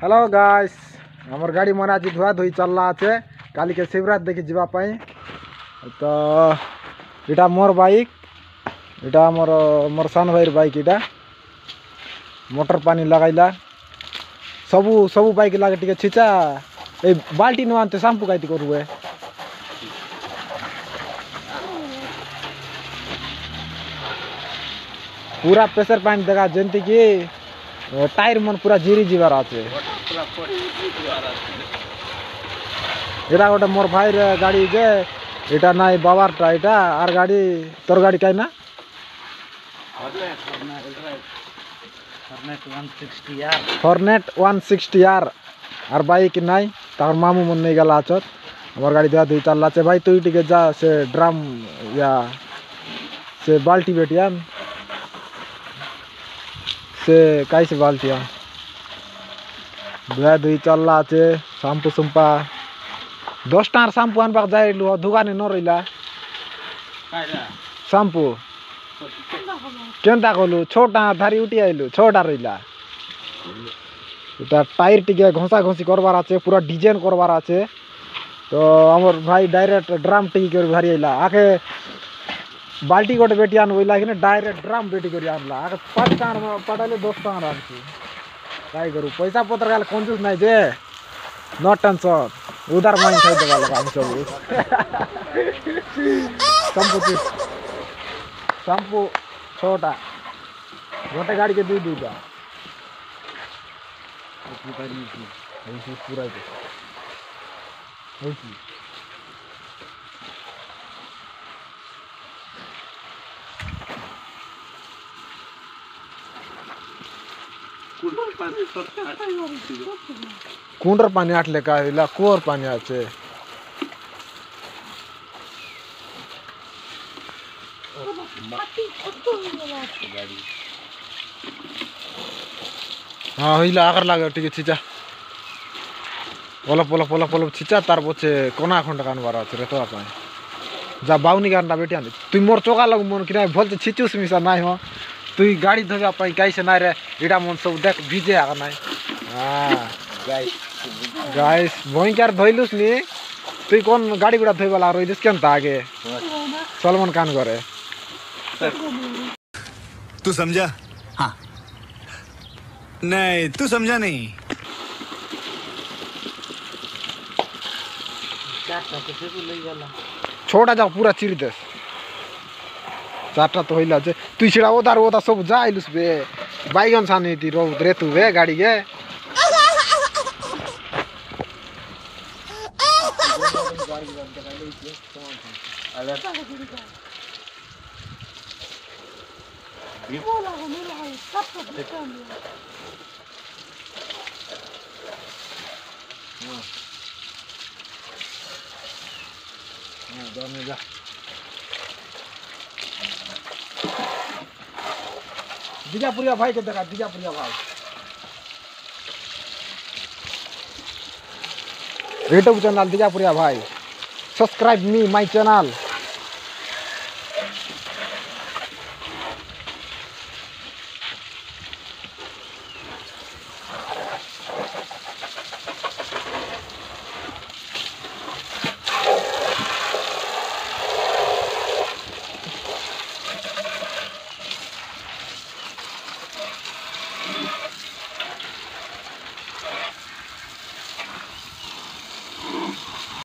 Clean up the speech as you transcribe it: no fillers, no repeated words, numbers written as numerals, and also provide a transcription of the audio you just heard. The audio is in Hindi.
हेलो गाइस हमर गाड़ी मन आज धुआ धुई चलला আছে काली के शिवरात देखि जीवा पाई तो इटा मोर बाइक इटा मोर सान भाई बाइक इटा मोटर पानी लगाइला सबु सबु बाइक लागे टिके छिचा ए बाल्टी न आनते शैम्पू काइति करूए पूरा प्रेशर पानी देखा जेंति कि टायर मन पूरा जीरी जीवार आछे एटा गोटे मोर भाई रे गाड़ी जे एटा नाई बाबारटा एटा आर गाड़ी तोर गाड़ी काई ना फॉर्नेट 160 यार आर बाइक नाई तार मामू मन नहीं गला आछत हमर गाड़ी दे दे चलला छे भाई तू टिके जा से ड्रम या से बाल्टी बेटियान से काई से बाल्टिया दुआ दुई चलला छे शैम्पू सुम्पा 10 टार शैम्पू आनबाक जाइलु दुकाने न रहिला शैम्पू केनता कलु छोटा धारी उठी आइलु छोटा रहिला एटा टायर टिके घोसा घोसी करबार आछे पूरा डिजाइन करबार आछे तो हमर भाई डायरेक्ट ड्रम टिकी कर भारी आइला आके बाल्टी गोटे बेटी आन बोला कि डायरेक्ट ड्रम बेटी कर आनला आके 5 टार पटाले 10 टार आनछि काय करू पैसा पत्र गाल कंजूस नाही जे नो टेंशन उधार मांग खाई देवा लगा हम सब शैम्पू छोटा गोटे गाड़ी के दे दूगा पूरा कुंडर पानी आटले का इला कुवर पानी आछे हाँ हिला आगर लागे टिके छिचा पलप पलप पलप पलप छिचा तार पछे कोना खंड कानबार आछे रे तोरा पाई जा बाउनी गानटा बेटी आन तुई मोर चोका लग मन किना भलते छिचुस मिसा नाइ हो तुई गाड़ी धोबा पाई कैसे नाइ रे इडा मन सब देख भिजे आगा नाइ हां गाइस भयंकर धइलुस नि तुई कोन गाड़ी गुडा धोइबाला रहिदिस केनता आगे सलमान खान करे तू समझा हाँ नहीं तू समझा नहीं छोटा जा पूरा चिरी देस चारटा तो होइला जे तुई छिड़ा ओदार ओदा सब जाइलुस बे बाइगन सानी ती रो रे तू बे गाड़ी के दिजापुरिया भाई के देखा दिजापुरिया भाई यूट्यूब चैनल दिजापुरिया भाई सब्सक्राइब मी माय चैनल